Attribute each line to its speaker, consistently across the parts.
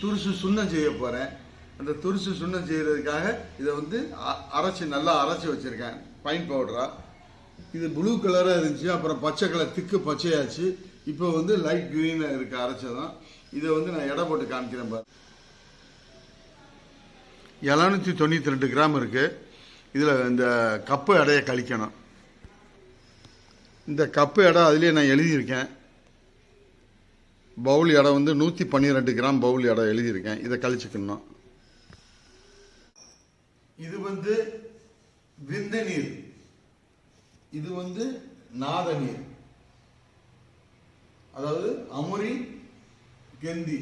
Speaker 1: துருசு சுண்ணம் செய்ய போகிறேன். அந்த துருசு சுண்ணம் செய்கிறதுக்காக இதை வந்து நல்லா அரைச்சி வச்சுருக்கேன் பைன் பவுடரா. இது ப்ளூ கலராக இருந்துச்சு, அப்புறம் பச்சை கலர் திக்கு பச்சையாச்சு. இப்போ வந்து லைட் க்ரீனாக இருக்குது அரைச்சதான். இதை வந்து நான் எடை போட்டு காமிக்கிறேன் பாரு. 792 கிராம் இருக்குது. இதில் இந்த கப்பு எடையை கழிக்கணும். இந்த கப்பு எடை அதுலேயே நான் எழுதியிருக்கேன். பவுல் எடை வந்து 112 கிராம் பவுல் எடை எழுதியிருக்கேன். இதை கழிச்சுக்கணும். இது வந்து விந்த நீர், இது வந்து நாத நீர், அதாவது அமுரி கெந்தி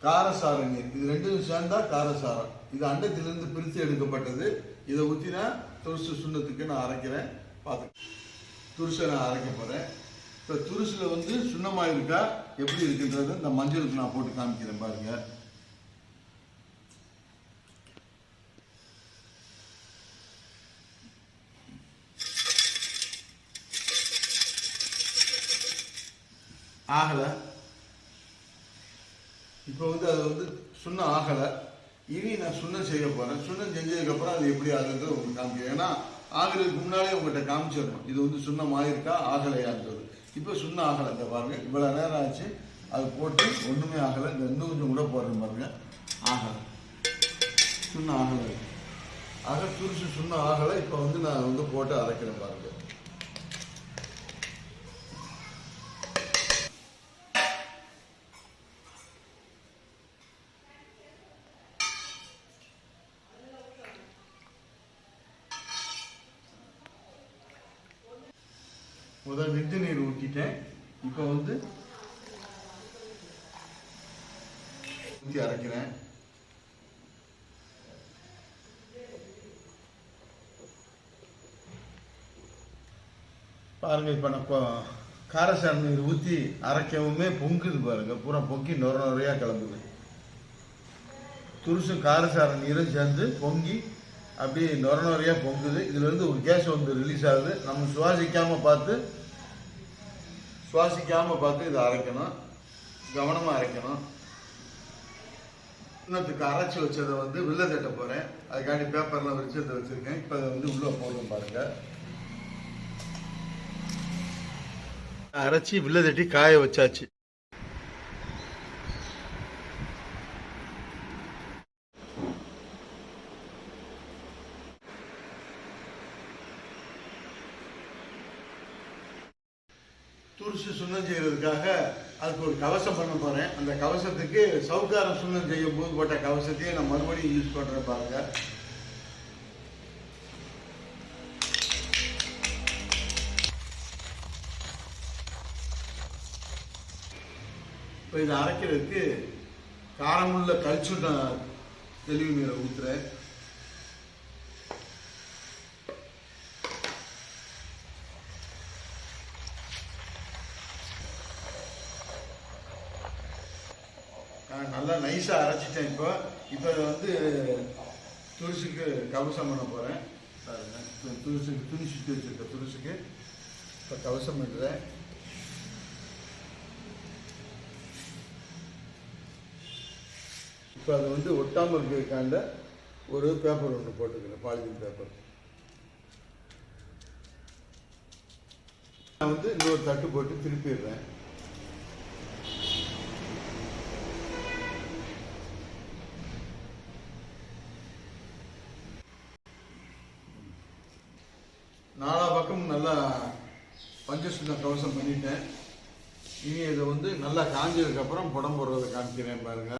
Speaker 1: காரசார நீர். இது ரெண்டும் சேர்ந்தா காரசாரம். இது அண்டத்திலிருந்து பிரித்து எடுக்கப்பட்டது. இதை ஊற்றினா துருசு சுண்ணத்துக்கு நான் அரைக்கிறேன். பார்த்து துருசை நான் அரைக்க போகிறேன். இப்போ துருசில் வந்து சுண்ணமாக இருக்கா எப்படி இருக்குன்றது இந்த மஞ்சளுக்கு நான் போட்டு காமிக்கிறேன் பாருங்க. ஆகலை. இப்போ வந்து அது வந்து சுண்ணம் ஆகலை. இனி நான் சுண்ணம் செய்ய போகிறேன். சுண்ணம் செஞ்சதுக்கப்புறம் அது எப்படி ஆகுறது உங்களுக்கு காமிக்கிறேன். ஏன்னா ஆகிறதுக்கு முன்னாலே உங்கள்கிட்ட காமிச்சிடணும் இது வந்து சுண்ணம் ஆகிருக்கா ஆகலையான்றது. இப்போ சுண்ணம் ஆகலை. இந்த பாருங்க, இவ்வளோ நேரம் ஆச்சு அது போட்டு ஒன்றுமே ஆகலை. இந்த இன்னும் கொஞ்சம் கூட போடுறேன் பாருங்க. ஆகலை, சுண்ணம் ஆகலை. ஆக துருசு சுண்ணம் ஆகலை. இப்போ வந்து நான் வந்து போட்டு அரைக்கிறேன் பாருங்க. முதல் விந்து நீர் ஊற்றிட்டேன். இப்போ வந்து ஊற்றி அரைக்கிறேன். பாருங்க, இப்போ நான் காரசார நீர் ஊற்றி அரைக்கவுமே பொங்குது பாருங்க. பூரா பொங்கி நுரையா கிளம்புது. துருசும் காரசார நீரும் சேர்ந்து பொங்கி அப்படியே நுரையா பொங்குது. இதுல இருந்து ஒரு கேஸ் வந்து ரிலீஸ் ஆகுது. நம்ம சுவாசிக்காம பார்த்து இதை அரைக்கணும். கவனமா அரைக்கணும். இன்னத்துக்கு அரைச்சி வச்சதை வந்து வில்ல தட்ட போறேன். அதுக்காண்டி பேப்பர்லாம் வச்சு அதை வச்சிருக்கேன். இப்போ அதை வந்து உள்ள போடுறோம் பாருங்க. அரைச்சி வில்ல தட்டி காய வச்சாச்சு. துருசு சுண்ணம் செய்யறதுக்காக அதுக்கு ஒரு கவசம் பண்ண போறேன். அந்த கவசத்துக்கு சவுக்காரம் சுண்ணம் செய்யும் போது போட்ட கவசத்தையே நான் மறுபடியும் யூஸ் பண்றேன் பாருங்க. இப்போ இதை அரைக்கிறதுக்கு காரமுள்ள கல்சுண்ண தெளிவு நீரை ஊத்துறேன். நல்லா நைஸாக அரைச்சிட்டேன். இப்போ வந்து துருசுக்கு கவசம் பண்ண போகிறேன். துருசுக்கு துணி சுற்றி வச்சுருக்க துருசுக்கு இப்போ கவசம் பண்ணுறேன். இப்போ அதை வந்து ஒட்டாமல் இருக்கிறதுக்காண்ட ஒரு பேப்பர் ஒன்று போட்டுக்கிறேன், பாலிதீன் பேப்பர். நான் வந்து இன்னொரு தட்டு போட்டு திருப்பிடுறேன். நாலா பக்கம் நல்லா பஞ்சசுண்ண கவசம் பண்ணிட்டேன். இனி இதை வந்து நல்லா காஞ்சதுக்கப்புறம் புடம் போடுறதை காமிக்கிறேன் பாருங்க.